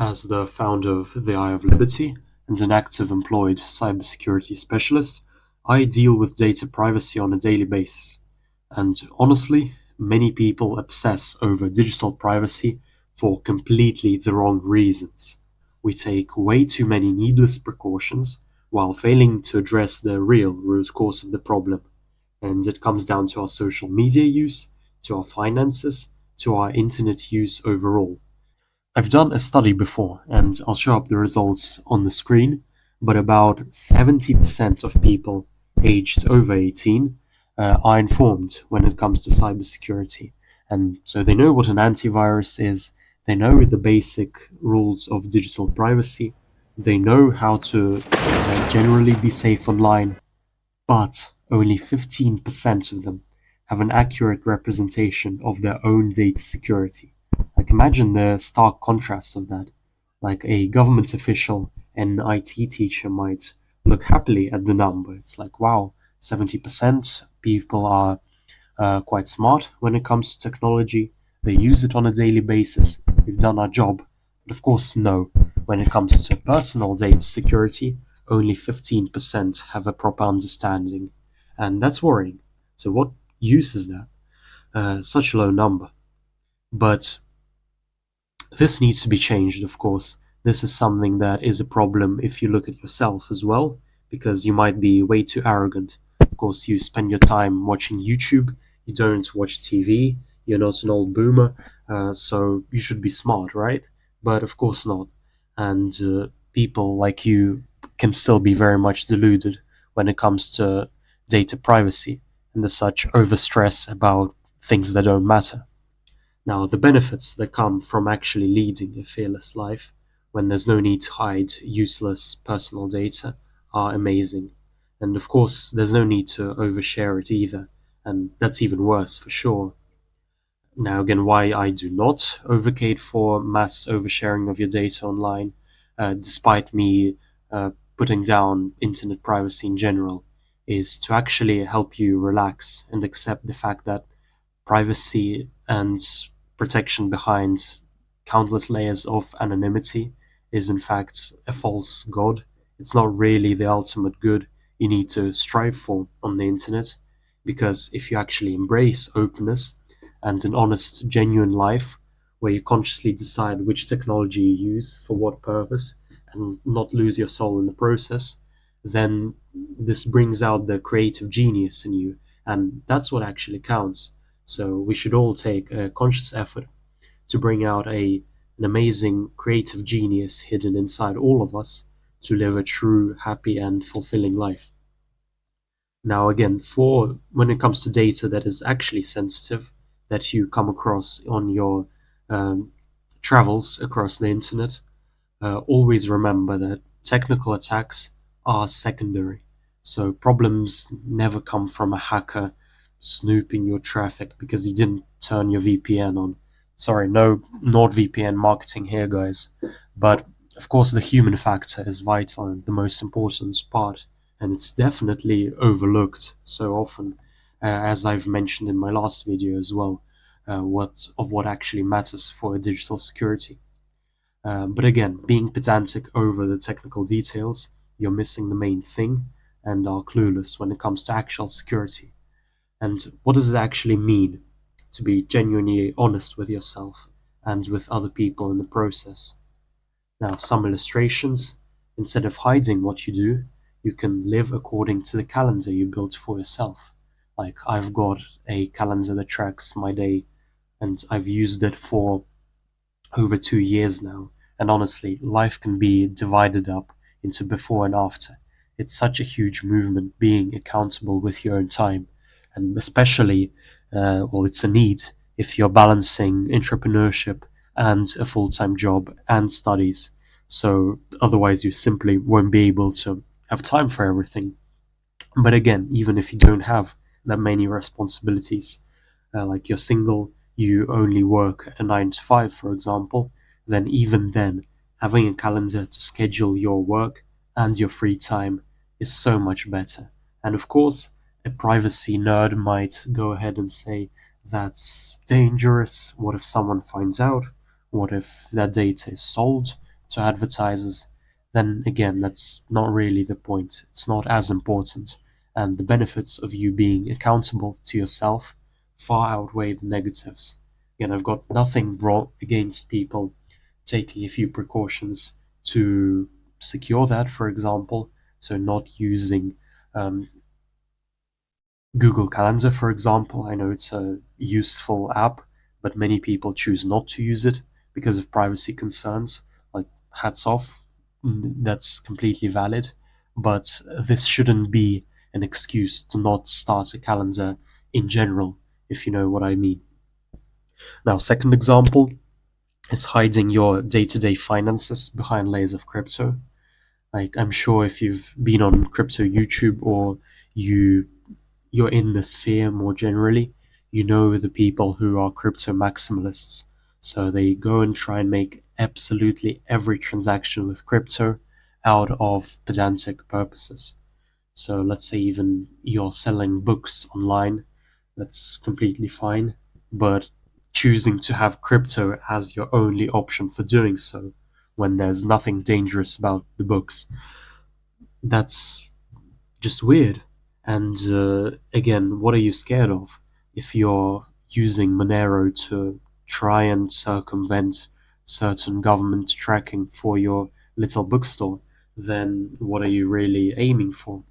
As the founder of the Eye of Liberty and an active employed cybersecurity specialist, I deal with data privacy on a daily basis. And honestly, many people obsess over digital privacy for completely the wrong reasons. We take way too many needless precautions while failing to address the real root cause of the problem. And it comes down to our social media use, to our finances, to our internet use overall. I've done a study before, and I'll show up the results on the screen, but about 70% of people aged over 18 are informed when it comes to cybersecurity. And so they know what an antivirus is, they know the basic rules of digital privacy, they know how to generally be safe online, but only 15% of them have an accurate representation of their own data security. Like, imagine the stark contrast of that. Like, a government official and an IT teacher might look happily at the number. It's like, wow, 70% people are quite smart when it comes to technology. They use it on a daily basis. We've done our job. But of course, no. When it comes to personal data security, only 15% have a proper understanding. And that's worrying. So, what use is that? Such a low number. But this needs to be changed, of course. This is something that is a problem if you look at yourself as well, because you might be way too arrogant. Of course, you spend your time watching YouTube, you don't watch TV, you're not an old boomer, so you should be smart, right? But of course not. And people like you can still be very much deluded when it comes to data privacy and as such overstress about things that don't matter. Now, the benefits that come from actually leading a fearless life when there's no need to hide useless personal data are amazing. And of course, there's no need to overshare it either, and that's even worse for sure. Now, again, why I do not advocate for mass oversharing of your data online, despite me putting down internet privacy in general, is to actually help you relax and accept the fact that privacy and protection behind countless layers of anonymity is in fact a false god. It's not really the ultimate good you need to strive for on the internet, because if you actually embrace openness and an honest, genuine life where you consciously decide which technology you use for what purpose and not lose your soul in the process, then this brings out the creative genius in you, and that's what actually counts. So we should all take a conscious effort to bring out an amazing creative genius hidden inside all of us to live a true, happy, and fulfilling life. Now, again, for when it comes to data that is actually sensitive, that you come across on your um, travels across the internet, always remember that technical attacks are secondary. So problems never come from a hacker snooping your traffic because you didn't turn your VPN on. Sorry, no NordVPN marketing here, guys. But of course, the human factor is vital and the most important part, and it's definitely overlooked so often, as I've mentioned in my last video as well. What actually matters for digital security. But again, being pedantic over the technical details, you're missing the main thing and are clueless when it comes to actual security. And what does it actually mean to be genuinely honest with yourself and with other people in the process? Now, some illustrations: instead of hiding what you do, you can live according to the calendar you built for yourself. Like, I've got a calendar that tracks my day, and I've used it for over 2 years now. And honestly, life can be divided up into before and after. It's such a huge movement being accountable with your own time. And especially, well, it's a need if you're balancing entrepreneurship and a full time job and studies. So otherwise, you simply won't be able to have time for everything. But again, even if you don't have that many responsibilities, like you're single, you only work a 9 to 5, for example, then even then, having a calendar to schedule your work and your free time is so much better. And of course, a privacy nerd might go ahead and say, that's dangerous. What if someone finds out? What if that data is sold? to advertisers, then again, that's not really the point. It's not as important. And the benefits of you being accountable to yourself far outweigh the negatives. Again, I've got nothing wrong against people taking a few precautions to secure that, for example. So, not using um, Google Calendar, for example. I know it's a useful app, but many people choose not to use it because of privacy concerns. Like, hats off, that's completely valid. But this shouldn't be an excuse to not start a calendar in general, if you know what I mean. Now, second example is hiding your day to day finances behind layers of crypto. Like, I'm sure if you've been on crypto YouTube or you you're in the sphere more generally, you know the people who are crypto maximalists. So they go and try and make absolutely every transaction with crypto out of pedantic purposes. So let's say even you're selling books online, that's completely fine. But choosing to have crypto as your only option for doing so, when there's nothing dangerous about the books, that's just weird. And again, what are you scared of? If you're using Monero to try and circumvent certain government tracking for your little bookstore, then what are you really aiming for?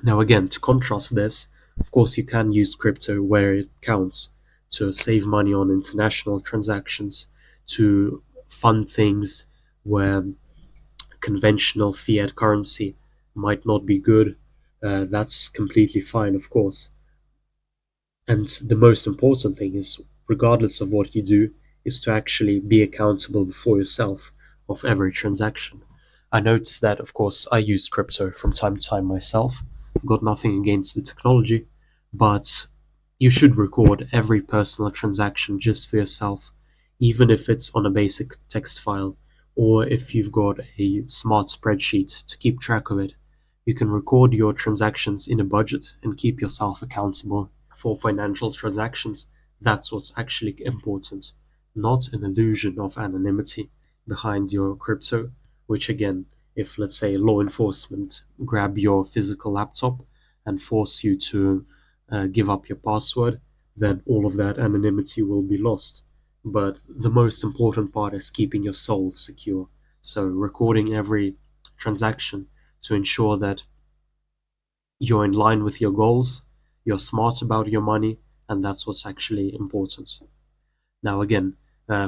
Now, again, to contrast this, of course, you can use crypto where it counts to save money on international transactions, to fund things where conventional fiat currency might not be good. That's completely fine, of course. And the most important thing is, regardless of what you do, is to actually be accountable before yourself of every transaction. I noticed that, of course, I use crypto from time to time myself. I've got nothing against the technology, but you should record every personal transaction just for yourself, even if it's on a basic text file, or if you've got a smart spreadsheet to keep track of it. You can record your transactions in a budget and keep yourself accountable for financial transactions. That's what's actually important, not an illusion of anonymity behind your crypto, which again, if let's say law enforcement grab your physical laptop and force you to give up your password, then all of that anonymity will be lost. But the most important part is keeping your soul secure. So recording every transaction to ensure that you're in line with your goals, you're smart about your money, and that's what's actually important. Now, again,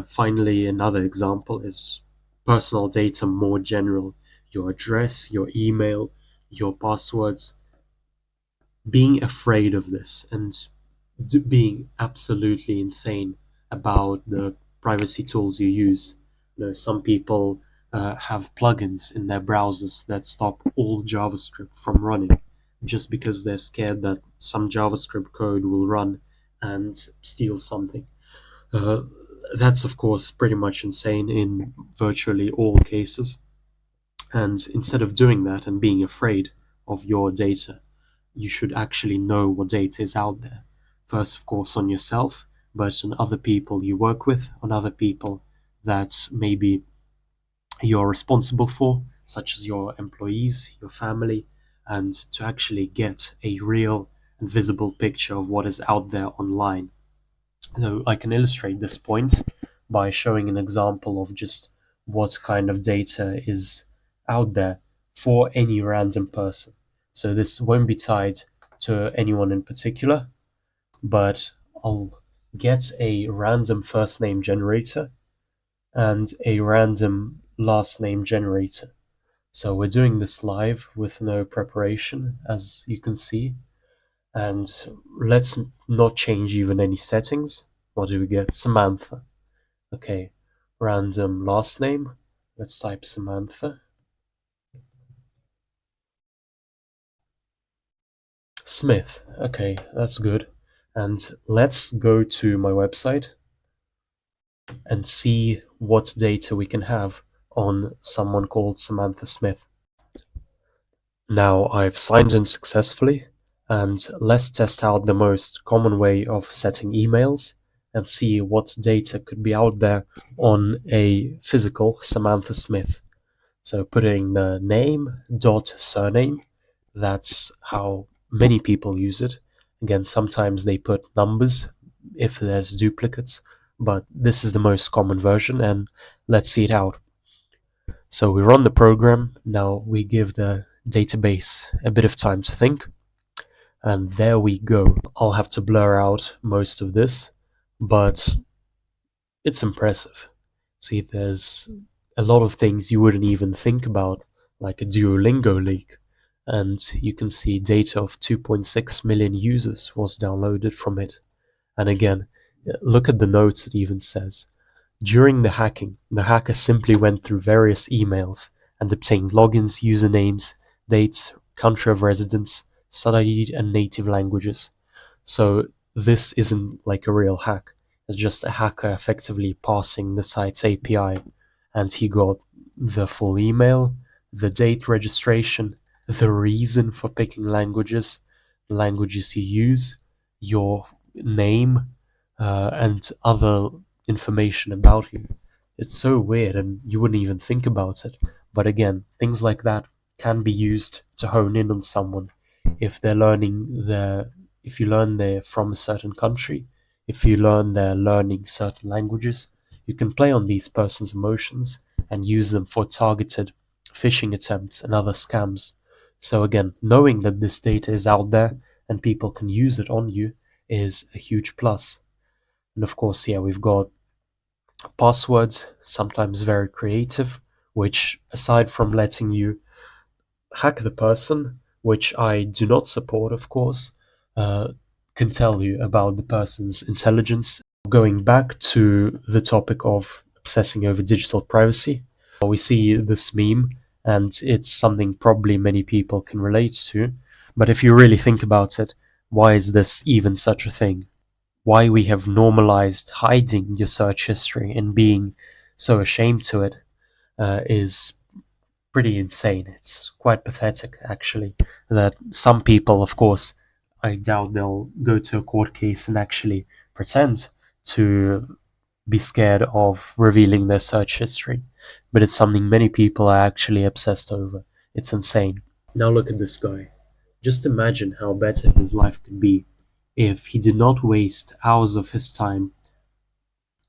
finally, another example is personal data more general, your address, your email, your passwords. Being afraid of this and being absolutely insane about the privacy tools you use. You know, some people have plugins in their browsers that stop all JavaScript from running just because they're scared that some JavaScript code will run and steal something. Uh, that's, of course, pretty much insane in virtually all cases. And instead of doing that and being afraid of your data, you should actually know what data is out there. First, of course, on yourself, but on other people you work with, on other people that maybe you're responsible for, such as your employees, your family, and to actually get a real and visible picture of what is out there online. So I can illustrate this point by showing an example of just what kind of data is out there for any random person. So this won't be tied to anyone in particular, but I'll get a random first name generator and a random last name generator. So we're doing this live with no preparation, as you can see. And let's not change even any settings. What do we get? Samantha. Okay, random last name. Let's type Samantha. Smith. Okay, that's good. And let's go to my website and see what data we can have on someone called Samantha Smith. Now I've signed in successfully, and let's test out the most common way of setting emails and see what data could be out there on a physical Samantha Smith. So putting the name dot surname, that's how many people use it. Again, sometimes they put numbers if there's duplicates, but this is the most common version, and let's see it out. So we run the program. Now we give the database a bit of time to think, and there we go. I'll have to blur out most of this, but it's impressive. See, there's a lot of things you wouldn't even think about, like a Duolingo leak. And you can see data of 2.6 million users was downloaded from it. And again, look at the notes, it even says. During the hacking, the hacker simply went through various emails and obtained logins, usernames, dates, country of residence, studied and native languages. So this isn't like a real hack. It's just a hacker effectively passing the site's API, and he got the full email, the date registration, the reason for picking languages, the languages you use, your name, and other information about you. It's so weird, and you wouldn't even think about it. But again, things like that can be used to hone in on someone if they're learning their if you learn they're from a certain country, if you learn they're learning certain languages, you can play on these persons' emotions and use them for targeted phishing attempts and other scams. So again, knowing that this data is out there and people can use it on you is a huge plus. And of course, yeah, we've got passwords, sometimes very creative, which aside from letting you hack the person, which I do not support, of course, uh, can tell you about the person's intelligence. Going back to the topic of obsessing over digital privacy, we see this meme, and it's something probably many people can relate to. But if you really think about it, why is this even such a thing? Why we have normalized hiding your search history and being so ashamed to it is pretty insane. It's quite pathetic, actually, that some people, of course, I doubt they'll go to a court case and actually pretend to be scared of revealing their search history. But it's something many people are actually obsessed over. It's insane. Now look at this guy. Just imagine how better his life could be if he did not waste hours of his time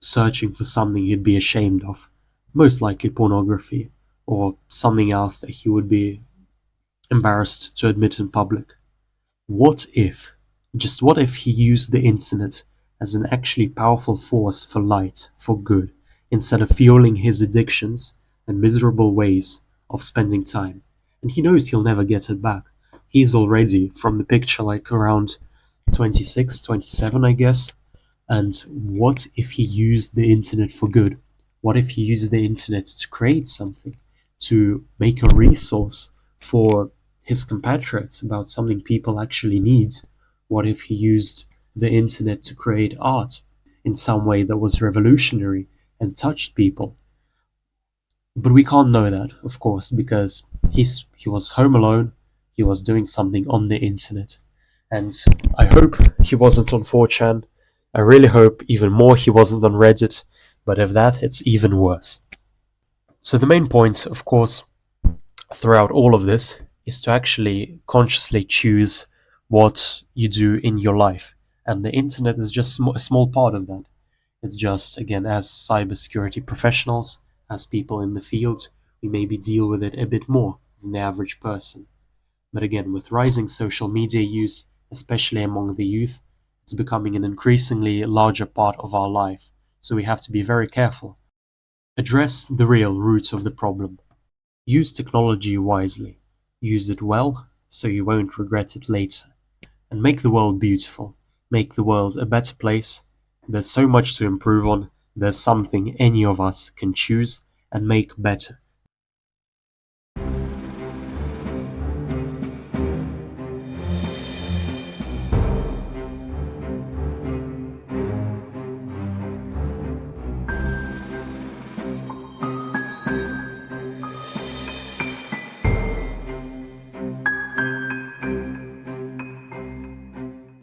searching for something he'd be ashamed of, most likely pornography, or something else that he would be embarrassed to admit in public. What if, just what if he used the internet as an actually powerful force for light, for good, instead of fueling his addictions and miserable ways of spending time? And he knows he'll never get it back. He's already, from the picture, like around 26, 27, I guess. And what if he used the internet for good? What if he used the internet to create something, to make a resource for his compatriots about something people actually need? What if he used the internet to create art in some way that was revolutionary and touched people? But we can't know that, of course, because he was home alone, he was doing something on the internet. And I hope he wasn't on 4chan. I really hope even more he wasn't on Reddit, but if that, it's even worse. So the main point, of course, throughout all of this is to actually consciously choose what you do in your life. And the internet is just a small part of that. It's just, again, as cybersecurity professionals, as people in the field, we maybe deal with it a bit more than the average person. But again, with rising social media use, especially among the youth, it's becoming an increasingly larger part of our life. So we have to be very careful. Address the real root of the problem. Use technology wisely. Use it well, so you won't regret it later. And make the world beautiful. Make the world a better place. There's so much to improve on. There's something any of us can choose and make better.